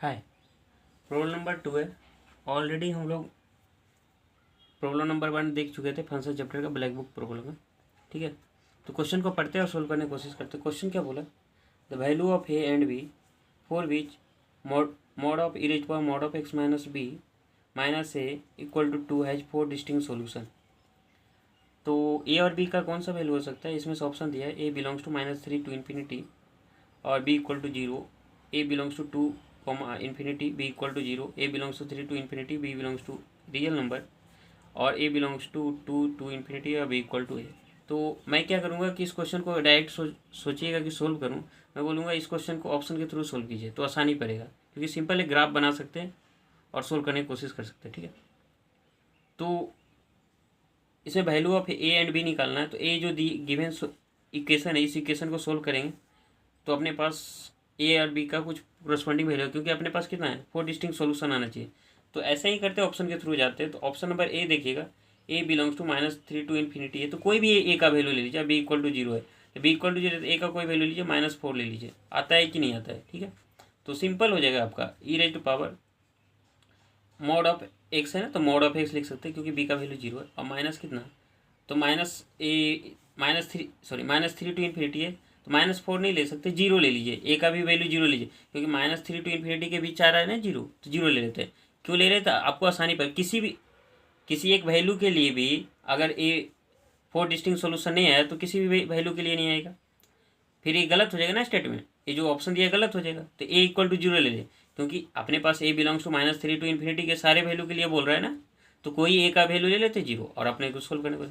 हाय, problem number 2 है। Already हम लोग प्रॉब्लम नंबर 1 देख चुके थे फंक्शन चैप्टर का, ब्लैक बुक प्रॉब्लम है। ठीक है, तो क्वेश्चन को पढ़ते हैं और सोल्व करने की कोशिश करते हैं। क्वेश्चन क्या बोला? The value of A and B for which mod of E raise power mod of x minus B minus A equal to 2 has 4 distinct solution. तो ए और बी का कौन सा वैल्यू हो सकता है? इसमें से ऑप्शन दिया है, ए बिलोंग्स टू -3 टू इन्फिनिटी और B equal to 0, A belongs to 2 infinity, B equal to 0, A belongs to 3 to infinity, B belongs to real number और A belongs to 2 to infinity और बी इक्वल टू ए। तो मैं क्या करूँगा कि इस question को डायरेक्ट सोचिएगा कि सोल्व करूँ। मैं बोलूँगा इस क्वेश्चन को ऑप्शन के थ्रू सोल्व कीजिए तो आसानी पड़ेगा, क्योंकि सिंपल एक ग्राफ बना सकते हैं और सोल्व करने की कोशिश कर सकते हैं। ठीक है, तो इसमें value of A and B निकालना है। तो ए जो दी गिवन इक्वेशन है, इस इक्वेशन को सोल्व करेंगे तो अपने पास ए और बी का कुछ कोरस्पॉन्डिंग वैल्यू है, क्योंकि अपने पास कितना है, 4 डिस्टिंक्ट सॉल्यूशन आना चाहिए। तो ऐसा ही करते हैं, ऑप्शन के थ्रू जाते हैं। तो ऑप्शन नंबर ए देखिएगा, ए बिलोंग्स टू -3 टू इन्फिनिटी है, तो कोई भी ए का वैल्यू ले लीजिए। बी इक्वल टू 0 है तो बी इक्वल टू 0, ए का कोई वैल्यू लीजिए, -4 ले लीजिए। आता है कि नहीं आता है? ठीक है, तो सिंपल हो जाएगा आपका e raise to power mod of x है ना, तो मॉड ऑफ एक्स लिख सकते हैं क्योंकि बी का वैल्यू 0 है। और माइनस कितना, तो -3 टू इन्फिनिटी है, तो -4 नहीं ले सकते, 0 ले लीजिए। ए का भी वैल्यू 0 लीजिए, क्योंकि -3 टू इन्फिनिटी के बीच आ रहा है ना 0, तो 0 ले लेते हैं। क्यों ले रहे थे? आपको आसानी पर किसी एक वैल्यू के लिए भी अगर ए 4 डिस्टिंक्ट सोल्यूशन नहीं आया तो किसी भी वैल्यू के लिए नहीं आएगा, फिर ये गलत हो जाएगा ना स्टेटमेंट। ये जो ऑप्शन दिया गलत हो जाएगा। तो ए इक्वल टू 0 ले ले, क्योंकि अपने पास ए बिलोंग्स टू -3 टू इन्फिनिटी के सारे वैल्यू के लिए बोल रहा है ना, तो कोई ए का वैल्यू ले लेते 0 और अपने को सोल्व करने को।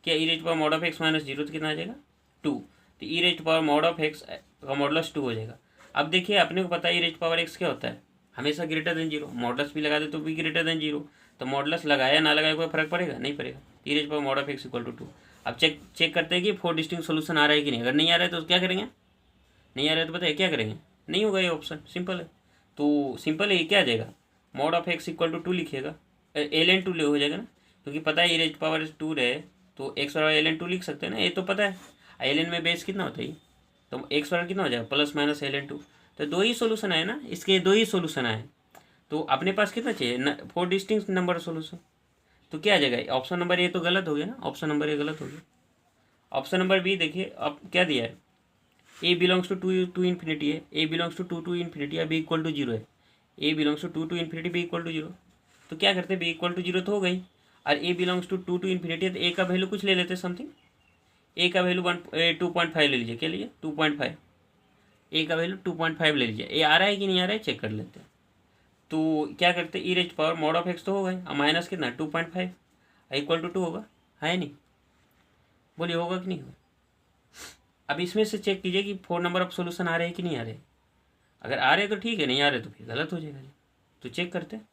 क्या e raise power mod of x minus 0 तो कितना आ जाएगा 2। तो e raise power mod of x का मॉडलस 2 हो जाएगा। अब देखिए, अपने को पता है ई रेज पावर एक्स क्या होता है, हमेशा ग्रेटर देन 0। मॉडलस भी लगा दे तो भी ग्रेटर देन 0, तो मॉडलस लगाया ना लगाया कोई फर्क पड़ेगा? नहीं पड़ेगा। E raise power mod of x equal to 2। अब चेक करते हैं कि 4 डिस्टिंक्ट सोल्यूशन आ रहा है कि नहीं। अगर नहीं आ रहा है तो क्या करेंगे? नहीं आ रहा है तो बताइए क्या करेंगे? नहीं होगा ये ऑप्शन, सिंपल है। तो सिंपल है, ये क्या आ जाएगा, mod of x equal to 2 लिखिएगा, एल टू हो जाएगा ना, क्योंकि पता है ई रेज पावर 2 रहे तो एक्स बराबर ln2 लिख सकते हैं ना, ये तो पता है। ln में बेस कितना होता है, तो एक्स बराबर कितना हो जाएगा, +- ln2। तो 2 ही सोल्यूशन आए ना, इसके 2 ही सोल्यूशन आए। तो अपने पास कितना चाहिए, 4 डिस्टिंक्ट नंबर सोल्यूशन। तो क्या आ जाएगा, ऑप्शन नंबर ए तो गलत हो गया ना, ऑप्शन नंबर ए गलत हो गया। ऑप्शन नंबर बी देखिए, अब क्या दिया है, ए बिलोंग्स टू टू इन्फिनिटी है, ए belongs to 2 to infinity, B equal to 0 है। ए belongs to 2 to infinity, B equal to 0। तो क्या करते हैं, बी इक्वल टू 0 तो हो गई, और A belongs to 2 to infinity है, तो ए का वैल्यू कुछ ले लेते हैं समथिंग। ए का वैल्यू 2.5 ले लीजिए। क्या लीजिए, 2.5। ए का वैल्यू 2.5 ले लीजिए। ए आ रहा है कि नहीं आ रहा है चेक कर लेते हैं। तो क्या करते हैं, e raise power mod of x तो होगा ही, माइनस कितना 2.5 इक्वल टू 2 होगा, है नहीं? बोलिए होगा कि नहीं होगा? अब इसमें से चेक कीजिए कि 4 नंबर ऑफ सोल्यूशन आ रहे हैं कि नहीं आ रहे। अगर आ रहे तो ठीक है, नहीं आ रहे तो फिर गलत हो जाएगा। तो चेक करते हैं,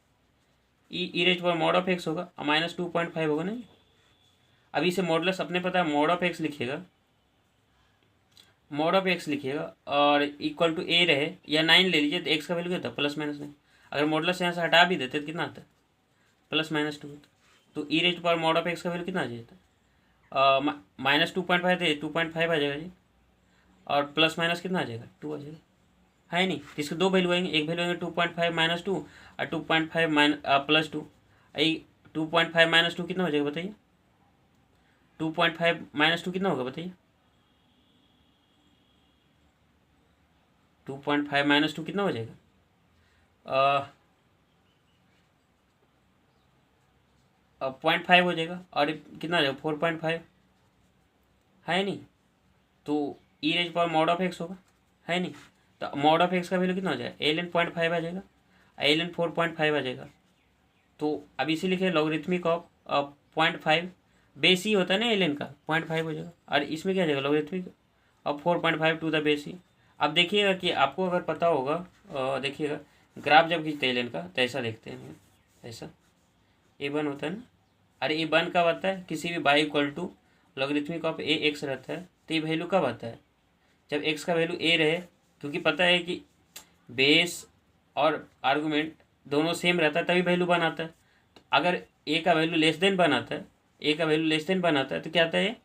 e raise power mod of x होगा और -2.5 होगा ना। अभी इसे मॉडलस अपने पता है, मॉड ऑफ एक्स लिखिएगा, मॉड ऑफ एक्स लिखिएगा और इक्वल टू ए रहे या 9 ले लीजिए, तो एक्स का वैल्यू क्या था, +-9। अगर मॉडलस यहाँ से हटा भी देते तो कितना आता है, +-2 होता। तो e raise power mod of x का वैल्यू कितना आ जाता है, -2.5 थे, 2.5 आ जाएगा जी, और +- कितना आ जाएगा, 2 आ जाएगा, है नहीं? तो इसके 2 वैल्यू आएंगे, एक वैल्यू आएंगे 2.5 - 2 और 2.5 +2। 2.5 - 2 कितना हो जाएगा बताइए, 2.5 - 2 कितना होगा बताइए, 2.5 - 2 कितना हो जाएगा, 0.5 हो जाएगा, और कितना हो जाएगा 4.5, है नहीं? तो e raise power mod of x होगा, है नहीं? तो मॉड ऑफ एक्स का वैल्यू कितना हो जाएगा, ln 0.5 आ जाएगा, ln 4.5 आ जाएगा। तो अब इसी लिखे लॉगरिथमिक ऑफ 0.5, बेस ही होता है ना ln का, 0.5 हो जाएगा, और इसमें क्या आ जाएगा logarithmic of 4.5 to the base e. अब देखिएगा कि आपको अगर पता होगा, देखिएगा ग्राफ जब खींचते हैं ln का तो ऐसा देखते हैं, ऐसा a1 होता है ना, अरे a1 कब आता है, किसी भी y equal to logarithmic of A X रहता है, तो ये वैल्यू कब आता है, जब x का वैल्यू a रहे, क्योंकि पता है कि बेस और आर्गूमेंट दोनों सेम रहता है तभी वैल्यू 1 आता है। तो अगर a का वैल्यू लेस देन 1 आता है, a का वैल्यू लेस देन 1 आता है, तो क्या आता है,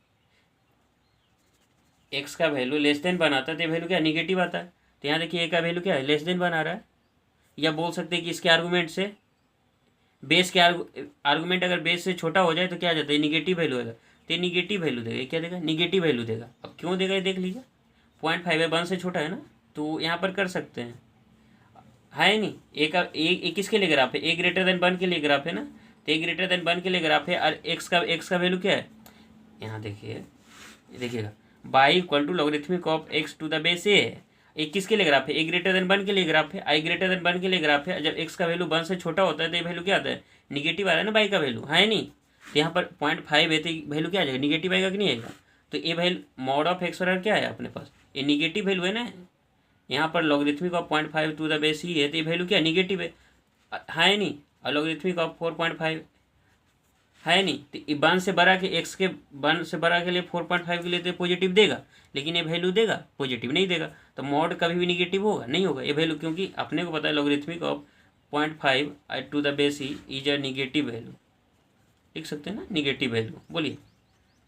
x का वैल्यू लेस देन 1 आता है, तो ये वैल्यू क्या नेगेटिव आता है। तो यहाँ देखिए a का वैल्यू क्या है, लेस देन 1 आ रहा है, या बोल सकते हैं कि इसके आर्गूमेंट से बेस के आर्गूमेंट अगर बेस से छोटा हो जाए तो क्या आ जाता है, निगेटिव वैल्यू आएगा। तो ये निगेटिव वैल्यू देगा, ये क्या देगा, निगेटिव वैल्यू देगा। अब क्यों देगा ये देख लीजिए, 0.5 है, 1 से छोटा है ना, तो यहाँ पर कर सकते हैं, है नहीं। एक किसके लिए ग्राफ है, ए ग्रेटर देन 1 के लिए ग्राफ है ना, तो ए ग्रेटर देन 1 के लिए ग्राफ है। और एक्स का वैल्यू क्या है, यहाँ देखिए, देखिएगा y equal to logarithmic of x to the base a है। एक किसके लिए ग्राफ है, ए ग्रेटर देन 1 के लिए ग्राफ है, आई ग्रेटर देन 1 के लिए ग्राफ है। जब एक्स का वैल्यू 1 से छोटा होता है तो ये वैल्यू क्या आता है, निगेटिव आ रहा है ना बाई का वैल्यू, है नहीं। तो यहाँ पर 0.5 है तो वैल्यू क्या आ जाएगा, निगेटिव आएगा कि नहीं आएगा। तो ये वैल्यू मॉड ऑफ एक्स और क्या है अपने पास, ये निगेटिव वैल्यू है ना। यहाँ पर logarithmic of 0.5 to the base e है तो ये वैल्यू क्या निगेटिव है नहीं। और लॉगरिथमिक ऑफ 4.5 है नहीं, तो 1 से बड़ा के एक्स के 1 से बड़ा के लिए 4.5 के लिए तो पॉजिटिव देगा, लेकिन ये वैल्यू देगा पॉजिटिव नहीं देगा। तो मॉड कभी भी निगेटिव होगा नहीं होगा ये वैल्यू, क्योंकि अपने को पता है logarithmic of 0.5 to the base ही इज अ निगेटिव वैल्यू। लिख सकते हैं ना, निगेटिव वैल्यू। बोलिए,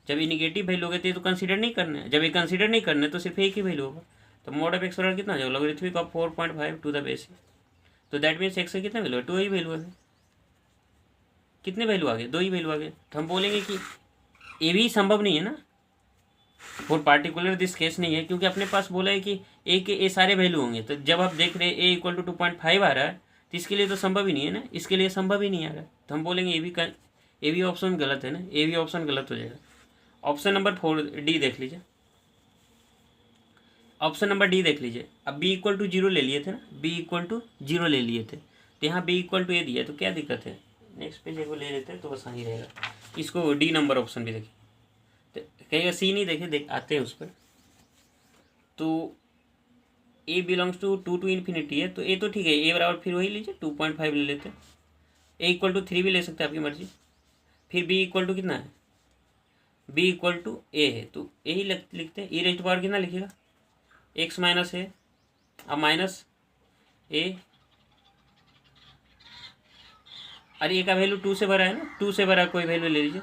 जब ये निगेटिव वैल्यू होगा तो ये तो कंसीडर नहीं करना है, जब ये कंसीडर नहीं करना है तो सिर्फ एक ही वैल्यू होगा। तो मॉड ऑफ एक्स बराबर कितना हो जाएगा, logarithmic of 4.5 to the base. तो दैट मीन्स एक्स का कितना वैल्यू है, 2 ही वैल्यू है। कितने वैल्यू आ गए, 2 ही वैल्यू आ गए। तो हम बोलेंगे कि ये भी संभव नहीं है ना, फॉर पार्टिकुलर दिस केस नहीं है, क्योंकि अपने पास बोला है कि ए के ए सारे वैल्यू होंगे। तो जब आप देख रहे हैं ए इक्वल टू 2.5 आ रहा है तो इसके लिए तो संभव ही नहीं है ना, इसके लिए संभव ही नहीं आ रहा है। तो हम बोलेंगे ए भी ऑप्शन गलत है ना, ए भी ऑप्शन गलत हो जाएगा। ऑप्शन नंबर 4 डी देख लीजिए, ऑप्शन नंबर डी देख लीजिए। अब बी इक्वल टू 0 ले लिए थे ना, बी इक्वल टू 0 ले लिए थे, तो यहाँ बी इक्वल टू ए दिया, तो क्या दिक्कत है, नेक्स्ट पेज को ले लेते हैं तो आसानी रहेगा। इसको डी नंबर ऑप्शन भी देखिए, तो कहेगा सी नहीं देखे, देख आते हैं उस पर। तो ए बिलोंग्स टू 2 टू इन्फिनिटी है, तो ए तो ठीक है, ए बराबर फिर वही लीजिए 2.5 ले लेते हैं। ए इक्वल टू 3 भी ले सकते हैं, आपकी मर्जी। फिर बी इक्वल टू कितना है, बी इक्वल टू ए है, तो यही लिखते हैं। ई रेज़ टू पावर कितना लिखेगा, एक्स माइनस ए, अब माइनस ए, अरे ए का वैल्यू 2 से बड़ा है ना, 2 से बड़ा कोई वैल्यू ले लीजिए,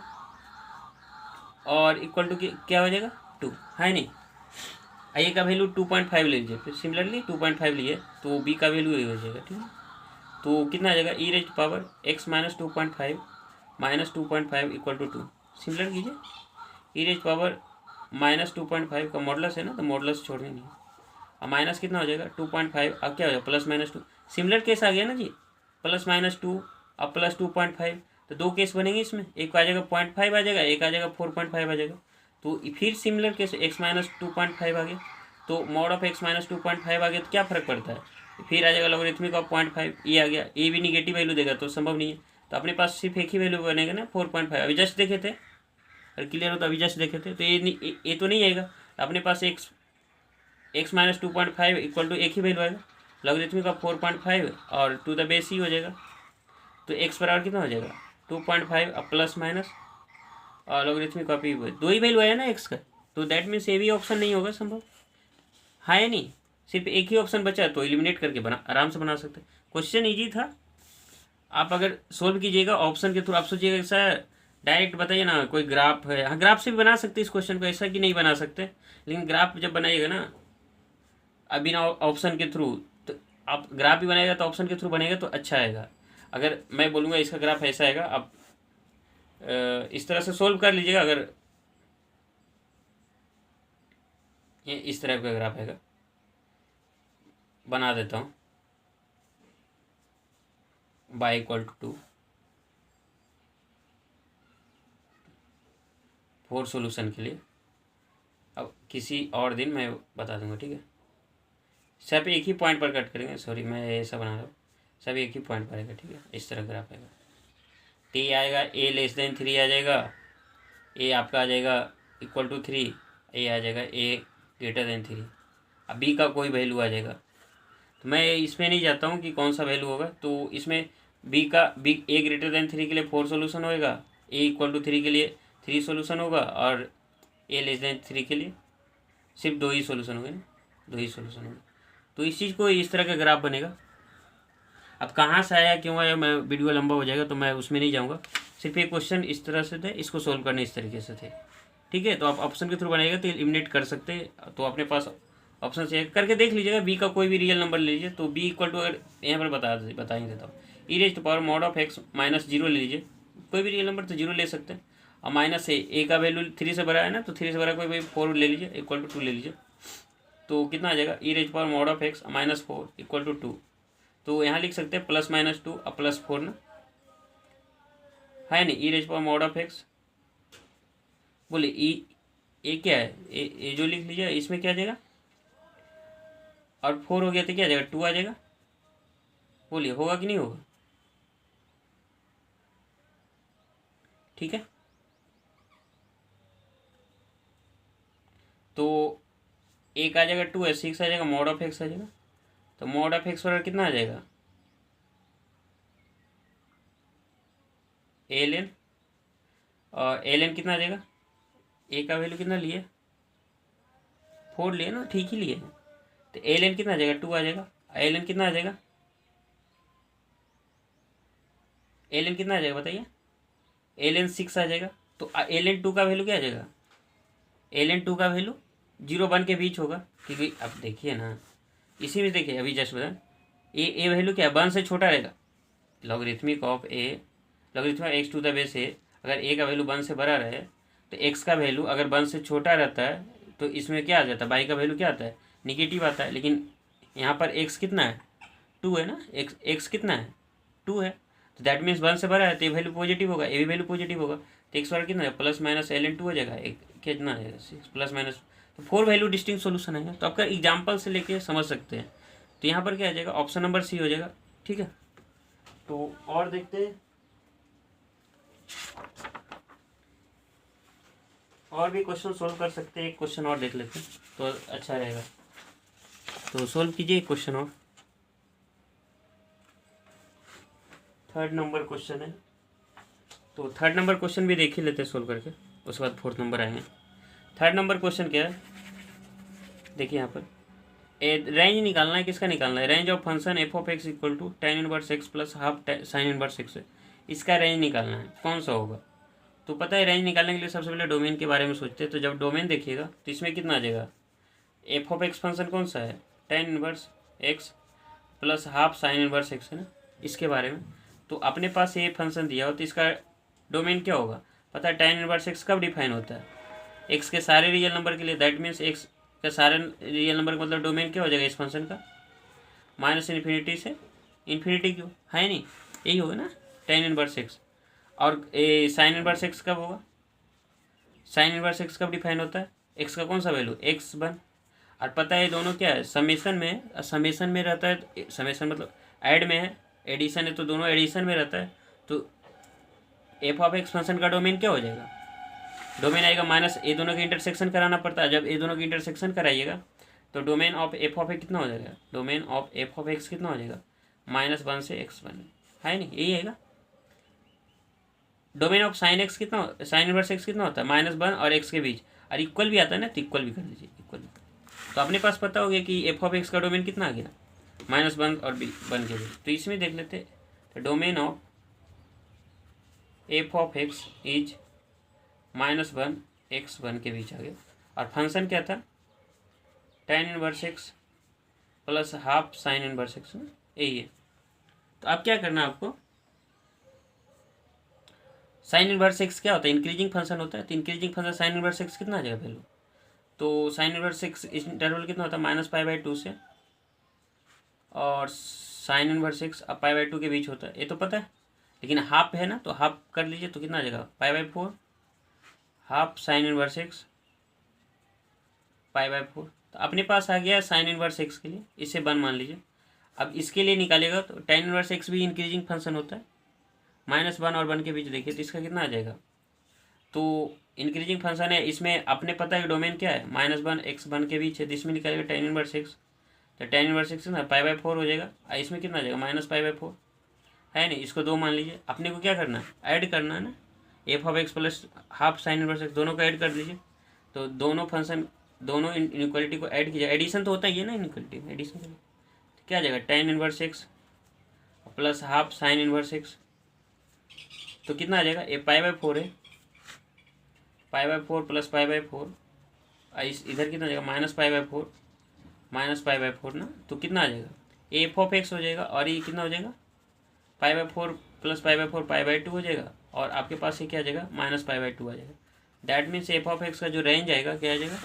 और इक्वल टू क्या हो जाएगा 2, है नहीं। ए का वैल्यू 2.5 ले लीजिए, फिर सिमिलरली 2.5 लिए तो बी का वैल्यू यही हो जाएगा, ठीक है। तो कितना आ जाएगा, e raise to power x minus 2.5 minus 2.5 equal to 2। Similar कीजिए, e raise to power minus 2.5 का मॉडलस है ना, तो मॉडलस छोड़ने नहीं है। अब माइनस कितना हो जाएगा 2.5, अब क्या हो जाएगा प्लस माइनस 2। सिमिलर केस आ गया ना जी, प्लस माइनस 2 अब प्लस 2.5, तो 2 केस बनेंगे इसमें, एक आ जाएगा 0.5 आ जाएगा, एक आ जाएगा 4.5 आ जाएगा। तो फिर सिमिलर केस एक्स माइनस 2.5 आ गया, तो मॉड ऑफ एक्स माइनस 2.5 आ गया, तो क्या फ़र्क पड़ता है, फिर आ जाएगा लॉगरिथमिक ऑफ 0.5, ये आ गया। ये भी निगेटिव वैल्यू देगा तो संभव नहीं है, तो अपने पास सिर्फ एक ही वैल्यू बनेगा ना 4.5। अभी जस्ट देखे थे, अगर क्लियर हो तो अभी जस्ट देखे थे, तो ये तो नहीं आएगा। अपने पास एक्स माइनस 2.5 इक्वल टू एक ही वैल्यू आएगा, लॉगरिथमिक ऑफ 4.5 और टू द बेस ही हो जाएगा। तो एक्स बराबर कितना हो जाएगा 2.5 अब प्लस माइनस और लॉगरिथमिक ऑफ 2 ही वैल्यू आया ना एक्स का, तो दैट मीन्स ये भी ऑप्शन नहीं होगा संभव, है नहीं। सिर्फ एक ही ऑप्शन बचा है, तो एलिमिनेट करके आराम से बना सकते। क्वेश्चन ईजी था, आप अगर सोल्व कीजिएगा ऑप्शन के थ्रू, आप सोचिएगा सर डायरेक्ट बताइए ना, कोई ग्राफ है, हाँ ग्राफ से भी बना सकते इस क्वेश्चन को, ऐसा कि नहीं बना सकते, लेकिन ग्राफ जब बनाइएगा ना अब बिना ऑप्शन के थ्रू, तो आप ग्राफ भी बनाएगा तो ऑप्शन के थ्रू बनेगा तो अच्छा आएगा। अगर मैं बोलूँगा इसका ग्राफ ऐसा आएगा, आप इस तरह से सोल्व कर लीजिएगा। अगर ये इस तरह का ग्राफ आएगा, बना देता हूँ, बाई इक्वल टू 2 4 सोल्यूशन के लिए। अब किसी और दिन मैं बता दूंगा, ठीक है। सब एक ही पॉइंट पर कट करेंगे, सॉरी मैं ऐसा बना रहा हूँ, सब एक ही पॉइंट पर आएगा, ठीक है। इस तरह ग्राफ आएगा, टी आएगा ए लेस देन 3 आ जाएगा, ए आपका आ जाएगा इक्वल टू 3, ए आ जाएगा ए ग्रेटर देन 3, अब बी का कोई वैल्यू आ जाएगा। तो मैं इसमें नहीं जाता हूँ कि कौन सा वैल्यू होगा, तो इसमें बी ए ग्रेटर देन 3 के लिए 4 सोल्यूशन होएगा, ए इक्वल टू 3 के लिए 3 सोल्यूशन होगा, और ए लेस देन 3 के लिए सिर्फ 2 ही सोल्यूशन होंगे ना, 2 ही सोल्यूशन होंगे। तो इस चीज़ को इस तरह का ग्राफ बनेगा। अब कहाँ से आया क्यों आया, मैं वीडियो लंबा हो जाएगा तो मैं उसमें नहीं जाऊँगा, सिर्फ ये क्वेश्चन इस तरह से थे, इसको सोल्व करने इस तरीके से थे, ठीक है। तो आप ऑप्शन के थ्रू बनाइएगा तो एलिमिनेट कर सकते हैं, तो अपने पास ऑप्शन से करके देख लीजिएगा, बी का कोई भी रियल नंबर ले लीजिए। तो बी इक्वल टू, अगर यहाँ पर बता ही देता हूँ, e raise to power mod of x minus zero ले लीजिए, कोई भी रियल नंबर तो जीरो ले सकते हैं। और माइनस ए का वैल्यू 3 से बड़ा है ना, तो 3 से बड़ा कोई भी 4 ले लीजिए, इक्वल टू 2 ले लीजिए। तो कितना आ जाएगा, e raise power mod of x minus 4 equal to 2। तो यहाँ लिख सकते हैं प्लस माइनस 2 और प्लस 4 ना, है नहीं, e raise power mod of x, बोले ई ए क्या है, ए जो लिख लीजिए, इसमें क्या आ जाएगा, और 4 हो गया तो क्या आ जाएगा, 2 आ जाएगा। बोलिए होगा कि नहीं होगा, ठीक है। तो एक आ जाएगा 2 है, 6 आ जाएगा, मॉड ऑफ एक्स आ जाएगा। तो मॉड ऑफ एक्स बराबर कितना आ जाएगा, एल एन, और एल एन कितना आ जाएगा, ए का वैल्यू कितना लिए, 4 लिए ना, ठीक ही लिए। तो एल एन कितना आ जाएगा, 2 आ जाएगा। एल एन कितना आ जाएगा, एल एन कितना आ जाएगा बताइए, एल एन 6 आ जाएगा। तो एल एन 2 का वैल्यू क्या आ जाएगा, एल एन 2 का वैल्यू 0 1 के बीच होगा, क्योंकि अब देखिए ना, इसी में देखिए अभी जस्ट बता, ए वैल्यू क्या है, 1 से छोटा रहेगा, logarithmic of a, logarithmic x to the base a, अगर ए का वैल्यू 1 से बड़ा रहे तो एक्स का वैल्यू अगर 1 से छोटा रहता है तो इसमें क्या आ जाता है, बाई का वैल्यू क्या आता है, निगेटिव आता है। लेकिन यहाँ पर एक्स कितना है, 2 है ना, एक्स कितना है, 2 है, तो दैट मीन्स 1 से बड़ा है तो ये वैल्यू पॉजिटिव होगा, ये भी वैल्यू पॉजिटिव होगा। तो एक्स वाला कितना है, प्लस माइनस एल एन 2 हो जाएगा, एक कितना आ जाएगा 6 प्लस माइनस, तो 4 वैल्यू डिस्टिंक्ट सोल्यूशन आएगा। तो आपका एग्जाम्पल से लेके समझ सकते हैं। तो यहाँ पर क्या आ जाएगा, ऑप्शन नंबर सी हो जाएगा, ठीक है। तो और देखते हैं, और भी क्वेश्चन सोल्व कर सकते हैं, एक क्वेश्चन और देख लेते हैं तो अच्छा रहेगा। तो सोल्व कीजिए एक क्वेश्चन और, 3rd नंबर क्वेश्चन है। तो 3rd नंबर क्वेश्चन भी देख ही लेते हैं सोल्व करके, उसके बाद 4th नंबर आएंगे। 3rd नंबर क्वेश्चन क्या है, देखिए यहाँ पर रेंज निकालना है, किसका निकालना है, range of function F of x equal to tan inverse X plus half sine inverse X है, इसका रेंज निकालना है, कौन सा होगा। तो पता है रेंज निकालने के लिए सबसे पहले डोमेन के बारे में सोचते हैं। तो जब डोमेन देखिएगा तो इसमें कितना आ जाएगा, एफ ऑफ एक्स फंक्शन कौन सा है, tan inverse X plus half sine inverse X है ना, इसके बारे में। तो अपने पास ये फंक्शन दिया हो तो इसका डोमेन क्या होगा, पता है tan इनवर्स एक्स कब डिफाइन होता है, एक्स के सारे रियल नंबर के लिए, दैट मीन्स एक्स का सारे रियल नंबर का मतलब डोमेन क्या हो जाएगा इस फंक्शन का, माइनस इन्फिनिटी से इन्फिनिटी क्यों है नहीं, यही होगा ना tan इनवर्स एक्स। और साइन इनवर्स एक्स कब होगा, साइन इनवर्स एक्स कब डिफाइन होता है, एक्स का कौन सा वैल्यू x1। और पता है ये दोनों क्या है, समेसन में है, समेसन में रहता है, समेसन मतलब ऐड में है, एडिशन है, तो दोनों एडिशन में रहता है। तो एफ ऑफ एक्स फंक्शन का डोमेन क्या हो जाएगा, डोमेन आएगा माइनस, ए दोनों के इंटरसेक्शन कराना पड़ता है, जब ए दोनों की इंटरसेक्शन कराइएगा तो domain of F of x कितना हो जाएगा, domain of F of x कितना हो जाएगा, -1 से x1 है नहीं, यही आएगा। डोमेन ऑफ साइन एक्स कितना, साइन इनवर्स एक्स कितना होता है, -1 और एक्स के बीच, और इक्वल भी आता है ना, तो इक्वल भी कर दीजिए, इक्वल। तो अपने पास पता हो गया कि एफ ऑफ एक्स का डोमेन कितना आ गया, -1 और 1 के बीच। तो इसमें देख लेते, तो domain of F of x is -1 x1 के बीच आ गया, और फंक्शन क्या था, tan inverse X plus half sine inverse x, यही है। तो अब क्या करना है आपको, साइन इनवर्स एक्स क्या होता है, इंक्रीजिंग फंक्शन होता है, तो increasing function sine inverse x कितना आ जाएगा वैल्यू, तो साइन इनवर्स एक्स इस इंटरवल कितना होता है -π/2 से, और साइन इनवर्स एक्स अब π/2 के बीच होता है, ये तो पता है। लेकिन हाफ है ना, तो हाफ कर लीजिए, तो कितना आ जाएगा π/4, हाफ साइन इनवर्स एक्स π/4। तो अपने पास आ गया साइन इनवर्स एक्स के लिए, इसे 1 मान लीजिए। अब इसके लिए निकालेगा तो tan इनवर्स एक्स भी इंक्रीजिंग फंक्शन होता है, -1 और 1 के बीच देखिए, तो इसका कितना आ जाएगा, तो इंक्रीजिंग फंक्शन है, इसमें अपने पता है डोमेन क्या है, -1 x1 के बीच है, तो इसमें निकालेगा tan इनवर्स एक्स, तो tan इनवर्स एक्स ना π/4 हो जाएगा, और इसमें कितना आ जाएगा -π/4 है नहीं, इसको 2 मान लीजिए। अपने को क्या करना है, ऐड करना है ना, F of x plus half sine inverse x दोनों को ऐड कर दीजिए। तो दोनों फंक्शन, दोनों इनइक्वालिटी को ऐड कीजिए, एडिशन तो होता ही है ना इनइक्वालिटी में, एडिशन तो क्या आ जाएगा, tan inverse X plus half sine inverse x, तो कितना आ जाएगा, ये π/4 है, π/4 प्लस π/4, इस इधर कितना आ जाएगा, -π/4 -π/4 ना, तो कितना आ जाएगा, f(x) हो जाएगा, और ये कितना हो जाएगा, π/4 + π/4 π/2 हो जाएगा, और आपके पास ये क्या आ जाएगा, -π/2 आ जाएगा। दैट मीन्स f(x) का जो रेंज आएगा क्या आ जाएगा,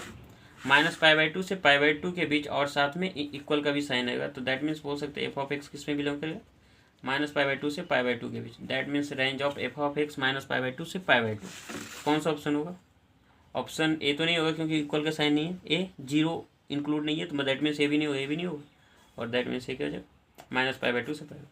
-π/2 से π/2 के बीच, और साथ में इक्वल का भी साइन आएगा, तो दैट मीन्स बोल सकते हैं f(x) किस में बिलोंग करेगा, -π/2 से π/2 के बीच। That means range of f(x) -π/2 से π/2। कौन सा ऑप्शन होगा, ऑप्शन ए तो नहीं होगा क्योंकि इक्वल का साइन नहीं है, ए 0 इंक्लूड नहीं है, तो दैट मीन्स ए भी नहीं होगा, ए भी नहीं होगा, और दैट मीन्स ए क्या हो जाएगा, -π/2 से π/2।